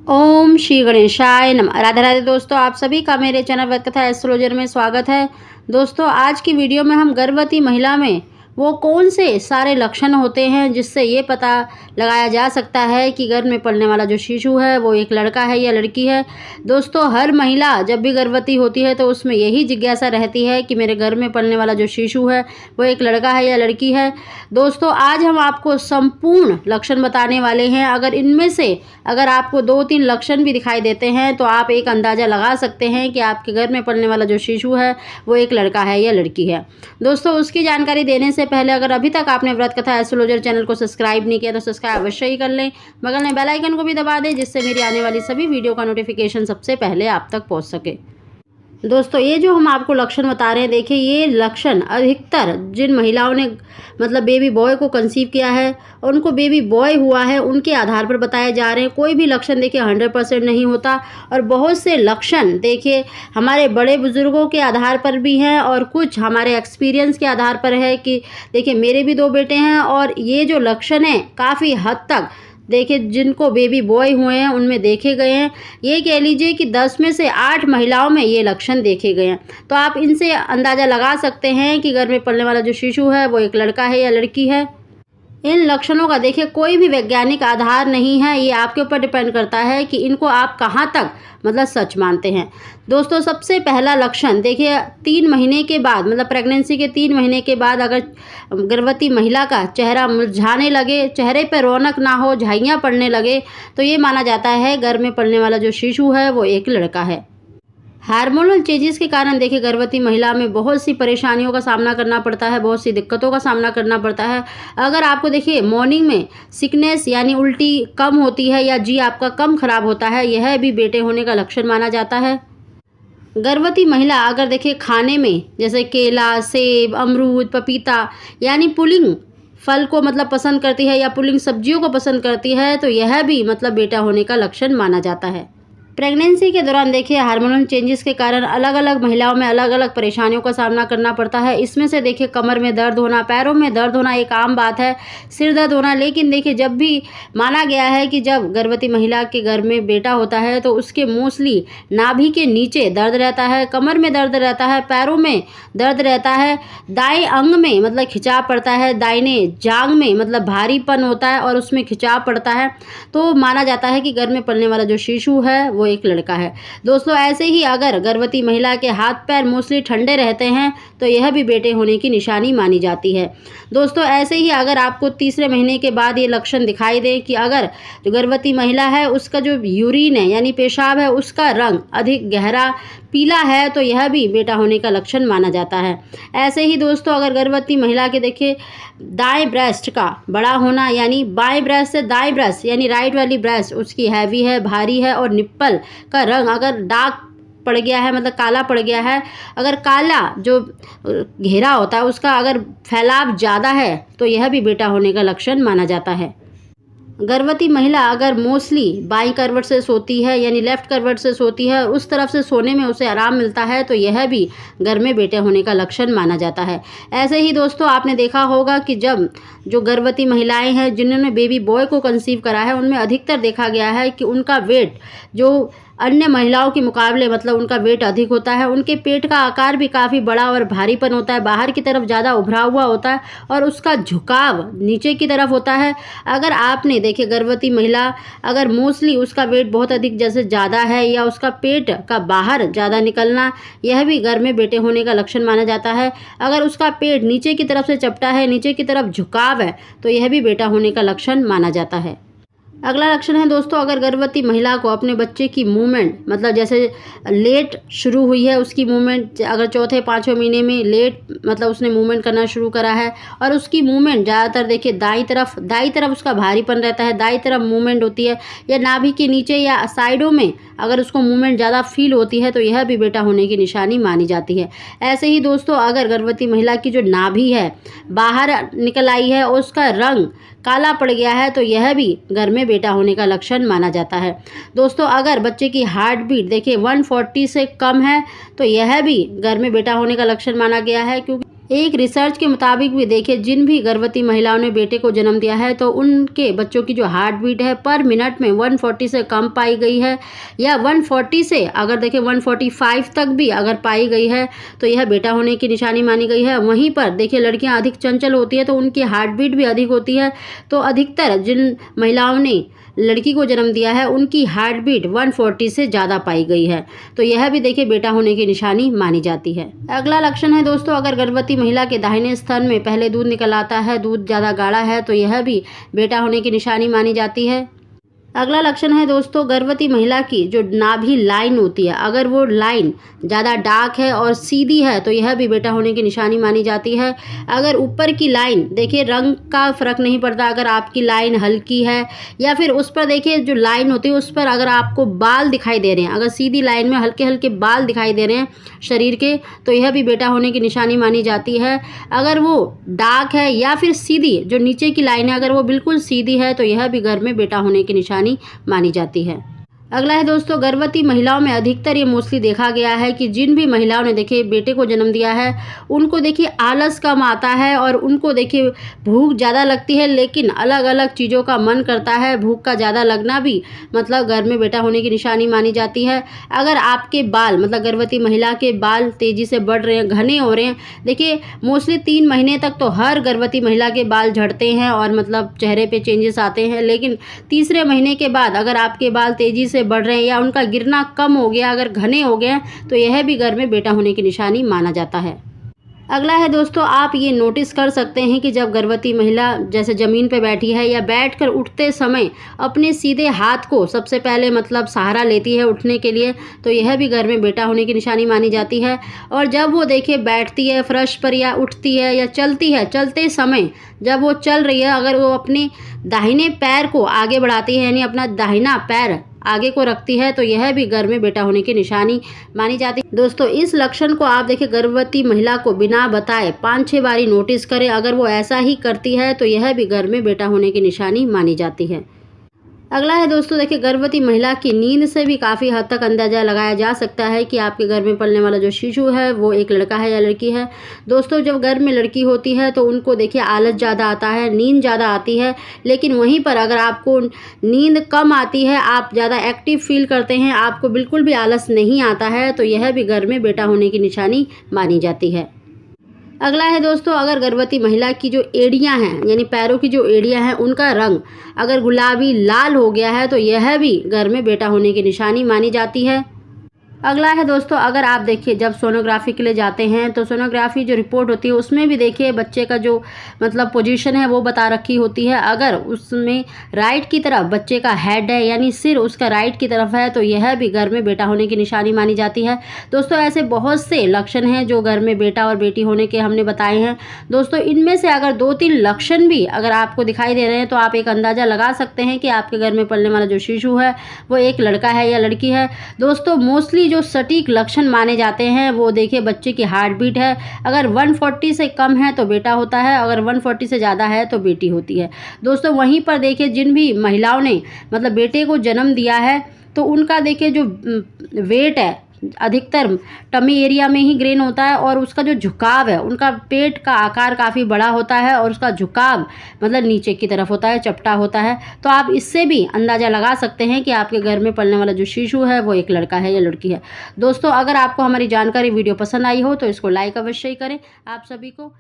ओम श्री गणेशाय नमः। राधे राधे दोस्तों, आप सभी का मेरे चैनल व्रत कथा एस्ट्रोलॉजर में स्वागत है। दोस्तों, आज की वीडियो में हम गर्भवती महिला में वो कौन से सारे लक्षण होते हैं जिससे ये पता लगाया जा सकता है कि गर्भ में पलने वाला जो शिशु है वो एक लड़का है या लड़की है। दोस्तों, हर महिला जब भी गर्भवती होती है तो उसमें यही जिज्ञासा रहती है कि मेरे गर्भ में पलने वाला जो शिशु है वो एक लड़का है या लड़की है। दोस्तों, आज हम आपको संपूर्ण लक्षण बताने वाले हैं। अगर इनमें से आपको 2-3 लक्षण भी दिखाई देते हैं तो आप एक अंदाज़ा लगा सकते हैं कि आपके गर्भ में पलने वाला जो शिशु है वो एक लड़का है या लड़की है। दोस्तों, उसकी जानकारी देने से पहले अगर अभी तक आपने व्रत कथा एस्ट्रोलॉजर चैनल को सब्सक्राइब नहीं किया तो सब्सक्राइब अवश्य ही कर लें। बगल में बेल आइकन को भी दबा दें जिससे मेरी आने वाली सभी वीडियो का नोटिफिकेशन सबसे पहले आप तक पहुंच सके। दोस्तों, ये जो हम आपको लक्षण बता रहे हैं, देखिए ये लक्षण अधिकतर जिन महिलाओं ने बेबी बॉय को कंसीव किया है और उनको बेबी बॉय हुआ है उनके आधार पर बताए जा रहे हैं। कोई भी लक्षण देखिए 100% नहीं होता और बहुत से लक्षण देखिए हमारे बड़े बुजुर्गों के आधार पर भी हैं और कुछ हमारे एक्सपीरियंस के आधार पर है कि देखिए मेरे भी 2 बेटे हैं और ये जो लक्षण हैं काफ़ी हद तक देखिए जिनको बेबी बॉय हुए हैं उनमें देखे गए हैं। ये कह लीजिए कि 10 में से 8 महिलाओं में ये लक्षण देखे गए हैं। तो आप इनसे अंदाज़ा लगा सकते हैं कि गर्भ में पलने वाला जो शिशु है वो एक लड़का है या लड़की है। इन लक्षणों का देखिए कोई भी वैज्ञानिक आधार नहीं है, ये आपके ऊपर डिपेंड करता है कि इनको आप कहाँ तक सच मानते हैं। दोस्तों, सबसे पहला लक्षण देखिए 3 महीने के बाद प्रेगनेंसी के 3 महीने के बाद अगर गर्भवती महिला का चेहरा मुरझाने लगे, चेहरे पर रौनक ना हो, झाइयाँ पड़ने लगे तो ये माना जाता है गर्भ में पलने वाला जो शिशु है वो एक लड़का है। हार्मोनल चेंजेस के कारण देखिए गर्भवती महिला में बहुत सी परेशानियों का सामना करना पड़ता है, बहुत सी दिक्कतों का सामना करना पड़ता है। अगर आपको देखिए मॉर्निंग में सिकनेस यानी उल्टी कम होती है या जी आपका कम खराब होता है, यह भी बेटे होने का लक्षण माना जाता है। गर्भवती महिला अगर देखिए खाने में जैसे केला, सेब, अमरूद, पपीता यानी पुलिंग फल को पसंद करती है या पुलिंग सब्जियों को पसंद करती है तो यह भी बेटा होने का लक्षण माना जाता है। प्रेगनेंसी के दौरान देखिए हार्मोनल चेंजेस के कारण अलग अलग महिलाओं में अलग अलग परेशानियों का सामना करना पड़ता है। इसमें से देखिए कमर में दर्द होना, पैरों में दर्द होना एक आम बात है, सिर दर्द होना। लेकिन देखिए जब भी माना गया है कि जब गर्भवती महिला के गर्भ में बेटा होता है तो उसके मोस्टली नाभि के नीचे दर्द रहता है, कमर में दर्द रहता है, पैरों में दर्द रहता है, दाएं अंग में खिंचाव पड़ता है, दाहिने जांघ में भारीपन होता है और उसमें खिंचाव पड़ता है। तो माना जाता है कि गर्भ में पलने वाला जो शिशु है वो एक लड़का है। दोस्तों, ऐसे ही अगर गर्भवती महिला के हाथ पैर मोस्टली ठंडे रहते हैं तो यह भी बेटे होने की निशानी मानी जाती है। दोस्तों, ऐसे ही अगर आपको तीसरे महीने के बाद ये लक्षण दिखाई दे कि अगर जो गर्भवती महिला है उसका जो यूरिन है यानी पेशाब है उसका रंग अधिक गहरा पीला है तो यह भी बेटा होने का लक्षण माना जाता है। ऐसे ही दोस्तों, अगर गर्भवती महिला के देखिए दाएं ब्रेस्ट का बड़ा होना यानी बाएं ब्रेस्ट से दाएं ब्रेस्ट यानी राइट वाली ब्रेस्ट उसकी हैवी है, भारी है और निप्पल का रंग अगर डार्क पड़ गया है काला पड़ गया है, अगर काला जो घेरा होता है उसका अगर फैलाव ज़्यादा है तो यह भी बेटा होने का लक्षण माना जाता है। गर्भवती महिला अगर मोस्टली बाईं करवट से सोती है यानी लेफ्ट करवट से सोती है, उस तरफ से सोने में उसे आराम मिलता है तो यह भी गर्भ में बेटे होने का लक्षण माना जाता है। ऐसे ही दोस्तों, आपने देखा होगा कि जब जो गर्भवती महिलाएं हैं जिन्होंने बेबी बॉय को कंसीव करा है उनमें अधिकतर देखा गया है कि उनका वेट जो अन्य महिलाओं के मुकाबले उनका वेट अधिक होता है। उनके पेट का आकार भी काफ़ी बड़ा और भारीपन होता है, बाहर की तरफ ज़्यादा उभरा हुआ होता है और उसका झुकाव नीचे की तरफ होता है। अगर आपने देखिए गर्भवती महिला अगर मोस्टली उसका वेट बहुत अधिक जैसे ज़्यादा है या उसका पेट का बाहर ज़्यादा निकलना, यह भी गर्भ में बेटे होने का लक्षण माना जाता है। अगर उसका पेट नीचे की तरफ से चपटा है, नीचे की तरफ झुकाव है तो यह भी बेटा होने का लक्षण माना जाता है। अगला लक्षण है दोस्तों, अगर गर्भवती महिला को अपने बच्चे की मूवमेंट जैसे लेट शुरू हुई है उसकी मूवमेंट, अगर 4-5वें महीने में लेट उसने मूवमेंट करना शुरू करा है और उसकी मूवमेंट ज़्यादातर देखिए दाईं तरफ उसका भारीपन रहता है, दाईं तरफ मूवमेंट होती है या नाभि के नीचे या साइडों में अगर उसको मूवमेंट ज़्यादा फील होती है तो यह भी बेटा होने की निशानी मानी जाती है। ऐसे ही दोस्तों, अगर गर्भवती महिला की जो नाभि है बाहर निकल आई है और उसका रंग काला पड़ गया है तो यह भी गर्भ में बेटा होने का लक्षण माना जाता है। दोस्तों, अगर बच्चे की हार्ट बीट देखिए 140 से कम है तो यह भी गर्भ में बेटा होने का लक्षण माना गया है, क्योंकि एक रिसर्च के मुताबिक भी देखिए, जिन भी गर्भवती महिलाओं ने बेटे को जन्म दिया है तो उनके बच्चों की जो हार्ट बीट है पर मिनट में 140 से कम पाई गई है, या 140 से अगर देखिए 145 तक भी अगर पाई गई है तो यह बेटा होने की निशानी मानी गई है। वहीं पर देखिए, लड़कियां अधिक चंचल होती है तो उनकी हार्ट बीट भी अधिक होती है। तो अधिकतर जिन महिलाओं ने लड़की को जन्म दिया है उनकी हार्ट बीट 140 से ज़्यादा पाई गई है, तो यह भी देखिए बेटा होने की निशानी मानी जाती है। अगला लक्षण है दोस्तों, अगर गर्भवती महिला के दाहिने स्तन में पहले दूध निकल आता है, दूध ज़्यादा गाढ़ा है, तो यह भी बेटा होने की निशानी मानी जाती है। अगला लक्षण है दोस्तों, गर्भवती महिला की जो नाभि लाइन होती है, अगर वो लाइन ज़्यादा डार्क है और सीधी है तो यह भी बेटा होने की निशानी मानी जाती है। अगर ऊपर की लाइन देखिए, रंग का फ़र्क नहीं पड़ता, अगर आपकी लाइन हल्की है या फिर उस पर देखिए जो लाइन होती है उस पर अगर आपको बाल दिखाई दे रहे हैं, अगर सीधी लाइन में हल्के हल्के बाल दिखाई दे रहे हैं शरीर के, तो यह भी बेटा होने की निशानी मानी जाती है। अगर वो डार्क है या फिर सीधी जो नीचे की लाइन है अगर वो बिल्कुल सीधी है तो यह भी गर्भ में बेटा होने की निशानी मानी जाती है। अगला है दोस्तों, गर्भवती महिलाओं में अधिकतर ये मोस्टली देखा गया है कि जिन भी महिलाओं ने देखिए बेटे को जन्म दिया है उनको देखिए आलस कम आता है और उनको देखिए भूख ज़्यादा लगती है, लेकिन अलग अलग चीज़ों का मन करता है। भूख का ज़्यादा लगना भी मतलब गर्भ में बेटा होने की निशानी मानी जाती है। अगर आपके बाल मतलब गर्भवती महिला के बाल तेज़ी से बढ़ रहे हैं, घने हो रहे हैं, देखिए मोस्टली 3 महीने तक तो हर गर्भवती महिला के बाल झड़ते हैं और मतलब चेहरे पे चेंजेस आते हैं, लेकिन तीसरे महीने के बाद अगर आपके बाल तेज़ी से बढ़ रहे हैं या उनका गिरना कम हो गया, अगर घने हो गए तो यह भी गर्भ में बेटा होने की निशानी माना जाता है। अगला है दोस्तों, आप ये नोटिस कर सकते हैं कि जब गर्भवती महिला जैसे ज़मीन पर बैठी है या बैठकर उठते समय अपने सीधे हाथ को सबसे पहले मतलब सहारा लेती है उठने के लिए, तो यह भी गर्भ में बेटा होने की निशानी मानी जाती है। और जब वो देखिए बैठती है फर्श पर या उठती है या चलती है, चलते समय जब वो चल रही है अगर वो अपने दाहिने पैर को आगे बढ़ाती है यानी अपना दाहिना पैर आगे को रखती है तो यह भी गर्भ में बेटा होने की निशानी मानी जाती है। दोस्तों, इस लक्षण को आप देखिए गर्भवती महिला को बिना बताए 5-6 बारी नोटिस करें, अगर वो ऐसा ही करती है तो यह भी गर्भ में बेटा होने की निशानी मानी जाती है। अगला है दोस्तों, देखिए गर्भवती महिला की नींद से भी काफ़ी हद तक अंदाज़ा लगाया जा सकता है कि आपके गर्भ में पलने वाला जो शिशु है वो एक लड़का है या लड़की है। दोस्तों, जब गर्भ में लड़की होती है तो उनको देखिए आलस ज़्यादा आता है, नींद ज़्यादा आती है, लेकिन वहीं पर अगर आपको नींद कम आती है, आप ज़्यादा एक्टिव फील करते हैं, आपको बिल्कुल भी आलस नहीं आता है, तो यह भी गर्भ में बेटा होने की निशानी मानी जाती है। अगला है दोस्तों, अगर गर्भवती महिला की जो एड़ियां हैं यानी पैरों की जो एड़ियां हैं उनका रंग अगर गुलाबी लाल हो गया है तो यह भी गर्भ में बेटा होने की निशानी मानी जाती है। अगला है दोस्तों, अगर आप देखिए जब सोनोग्राफी के लिए जाते हैं तो सोनोग्राफी जो रिपोर्ट होती है उसमें भी देखिए बच्चे का जो मतलब पोजीशन है वो बता रखी होती है। अगर उसमें राइट की तरफ बच्चे का हेड है यानी सिर उसका राइट की तरफ है तो यह भी गर्भ में बेटा होने की निशानी मानी जाती है। दोस्तों, ऐसे बहुत से लक्षण हैं जो गर्भ में बेटा और बेटी होने के हमने बताए हैं। दोस्तों, इनमें से अगर 2-3 लक्षण भी अगर आपको दिखाई दे रहे हैं तो आप एक अंदाज़ा लगा सकते हैं कि आपके गर्भ में पलने वाला जो शिशु है वो एक लड़का है या लड़की है। दोस्तों, मोस्टली जो सटीक लक्षण माने जाते हैं वो देखिए बच्चे की हार्ट बीट है, अगर 140 से कम है तो बेटा होता है, अगर 140 से ज़्यादा है तो बेटी होती है। दोस्तों, वहीं पर देखिए जिन भी महिलाओं ने मतलब बेटे को जन्म दिया है तो उनका देखिए जो वेट है अधिकतर टमी एरिया में ही ग्रेन होता है और उसका जो झुकाव है, उनका पेट का आकार काफ़ी बड़ा होता है और उसका झुकाव मतलब नीचे की तरफ होता है, चपटा होता है। तो आप इससे भी अंदाज़ा लगा सकते हैं कि आपके घर में पलने वाला जो शिशु है वो एक लड़का है या लड़की है। दोस्तों, अगर आपको हमारी जानकारी वीडियो पसंद आई हो तो इसको लाइक अवश्य ही करें। आप सभी को